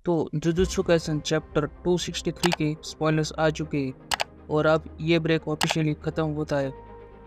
तो jujutsu Kaisen chapter 263 के spoilers आ चुके हैं और अब ये ब्रेक ऑफिशियली ख़त्म होता है।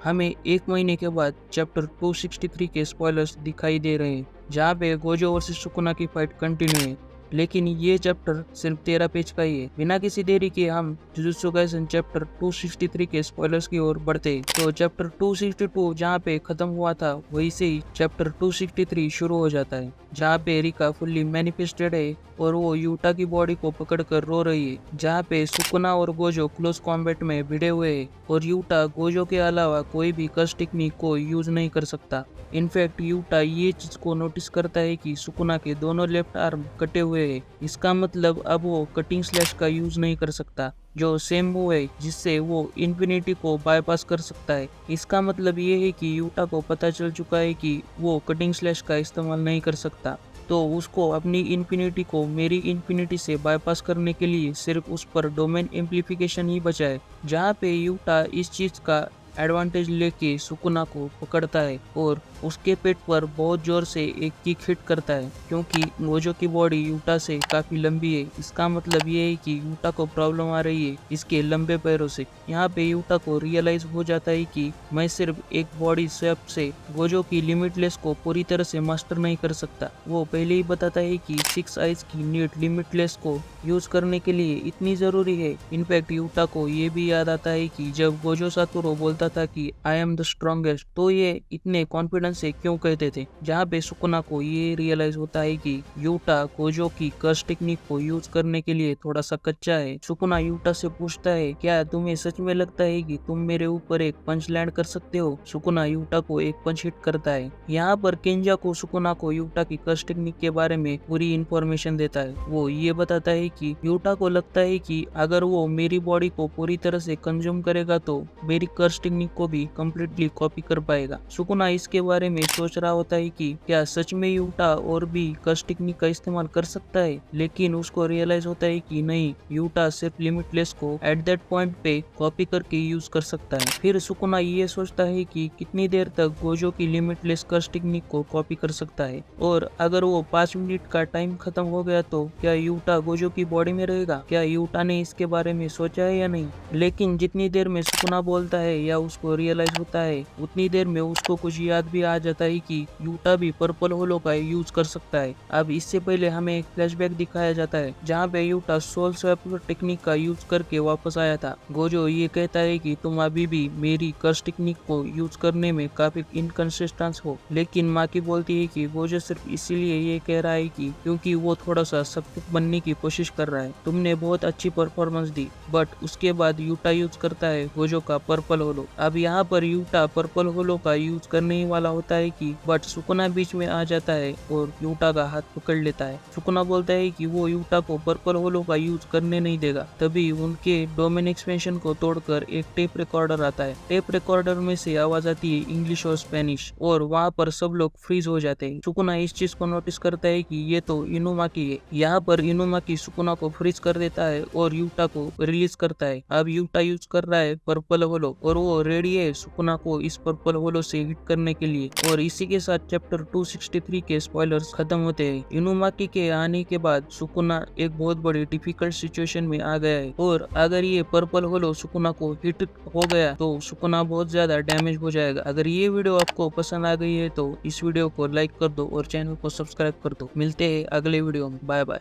हमें एक महीने के बाद चैप्टर 263 के स्पॉयलर्स दिखाई दे रहे हैं, जहाँ पे गोजो वर्सेस सुकुना की फाइट कंटिन्यू है। लेकिन ये चैप्टर सिर्फ 13 पेज का ही है। बिना किसी देरी के हम जुजुत्सु काइसेन चैप्टर 263 के स्पॉयलर्स की ओर बढ़ते। तो चैप्टर 262 जहाँ पे खत्म हुआ था, वहीं से ही चैप्टर 263 शुरू हो जाता है, जहाँ पे रिका फुल्ली मैनिफेस्टेड है और वो यूटा की बॉडी को पकड़कर रो रही है। जहाँ पे सुकुना और गोजो क्लोज कॉम्बैट में भिड़े हुए हैं और यूटा गोजो के अलावा कोई भी कर्स टेक्निक को यूज नहीं कर सकता। इनफैक्ट यूटा ये चीज को नोटिस करता है कि सुकुना के दोनों लेफ्ट आर्म कटे हुए हैं। इसका मतलब अब वो कटिंग स्लैश का यूज नहीं कर सकता, जो सेम मूव है जिससे वो इन्फिनिटी को बाईपास कर सकता है। इसका मतलब ये है कि यूटा को पता चल चुका है कि वो कटिंग स्लैश का इस्तेमाल नहीं कर सकता, तो उसको अपनी इन्फिनिटी को मेरी इन्फिनिटी से बाईपास करने के लिए सिर्फ उस पर डोमेन एम्प्लीफिकेशन ही बचा है। जहाँ पे यूटा इस चीज का एडवांटेज लेके सुकुना को पकड़ता है और उसके पेट पर बहुत जोर से एक किक हिट करता है, क्योंकि गोजो की बॉडी यूटा से काफी लंबी है। इसका मतलब ये है कि यूटा को प्रॉब्लम आ रही है इसके लंबे पैरों से। यहाँ पे यूटा को रियलाइज हो जाता है कि मैं सिर्फ एक बॉडी स्वेप से गोजो की लिमिटलेस को पूरी तरह से मास्टर नहीं कर सकता। वो पहले ही बताता है कि 6 आइज की नीड लिमिटलेस को यूज करने के लिए इतनी जरूरी है। इनफैक्ट यूटा को ये भी याद आता है कि जब गोजो सातोरो बोलता था कि आई एम द स्ट्रॉन्गेस्ट, तो ये इतने कॉन्फिडेंस से क्यों कहते थे। जहाँ पे सुकुना को ये रियलाइज होता है कि यूटा गोजो की कर्स टेक्निक को यूज करने के लिए थोड़ा सा कच्चा है। सुकुना यूटा से पूछता है, क्या तुम्हें सच में लगता है कि तुम मेरे ऊपर एक पंच लैंड कर सकते हो? सुकुना यूटा को एक पंच हिट करता है। यहाँ पर केंजा को सुकुना को यूटा की कर्स टेक्निक के बारे में पूरी इंफॉर्मेशन देता है। वो ये बताता है कि यूटा को लगता है कि अगर वो मेरी बॉडी को पूरी तरह से कंज्यूम करेगा तो मेरी कर्स टेक्निक को भी कम्प्लीटली कॉपी कर पाएगा। सुकुना इसके बारे में सोच रहा होता है कि क्या सच में यूटा और भी कर्स टेक्निक का इस्तेमाल कर सकता है, लेकिन उसको रियलाइज होता है कि नहीं, यूटा सिर्फ लिमिटलेस को एट दैट पॉइंट पे कॉपी करके यूज कर सकता है। फिर सुकुना ये सोचता है कि कितनी देर तक गोजो की लिमिटलेस कर्स टेक्निक को कॉपी कर सकता है, और अगर वो 5 मिनट का टाइम खत्म हो गया तो क्या यूटा गोजो की बॉडी में रहेगा? क्या यूटा ने इसके बारे में सोचा है या नहीं? लेकिन जितनी देर में सुकुना बोलता है या उसको रियलाइज होता है, उतनी देर में उसको कुछ याद भी आ जाता है कि यूटा भी पर्पल होलो का यूज कर सकता है। अब इससे पहले हमें एक फ्लैशबैक दिखाया जाता है जहाँ पे यूटा सोल स्वैप टेक्निक का यूज करके वापस आया था। गोजो ये कहता है कि तुम अभी भी मेरी कर्स टेक्निक को यूज करने में काफी इनकंसिस्टेंट हो, लेकिन माँ की बोलती है कि गोजो सिर्फ इसीलिए ये कह रहा है कि क्योंकि वो थोड़ा सा सख्त बनने की कोशिश कर रहा है। तुमने बहुत अच्छी परफॉर्मेंस दी। बट उसके बाद यूटा यूज करता है गोजो का पर्पल होलो। अब यहाँ पर यूटा पर्पल होलो का यूज करने ही वाला होता है कि बट सुकुना बीच में आ जाता है और यूटा का हाथ पकड़ लेता है। सुकुना बोलता है कि वो यूटा को पर्पल होलो का यूज करने नहीं देगा। तभी उनके डोमेन एक्सपेंशन को तोड़कर एक टेप रिकॉर्डर आता है। टेप रिकॉर्डर में से आवाज आती है इंग्लिश और स्पेनिश, और वहाँ पर सब लोग फ्रीज हो जाते हैं। सुकुना इस चीज को नोटिस करता है कि ये तो इनुमाकी है। यहाँ पर इनुमाकी सुकुना को फ्रीज कर देता है और यूटा को रिलीज करता है। अब यूटा यूज कर रहा है पर्पल होलो और वो रेडी है सुकुना को इस पर्पल होलो से हिट करने के लिए। और इसी के साथ चैप्टर 263 के स्पॉयलर्स खत्म होते हैं। इनुमाकी के आने के बाद सुकुना एक बहुत बड़ी डिफिकल्ट सिचुएशन में आ गया है, और अगर ये पर्पल होलो सुकुना को हिट हो गया तो सुकुना बहुत ज्यादा डैमेज हो जाएगा। अगर ये वीडियो आपको पसंद आ गई है तो इस वीडियो को लाइक कर दो और चैनल को सब्सक्राइब कर दो। मिलते हैं अगले वीडियो में। Bye bye.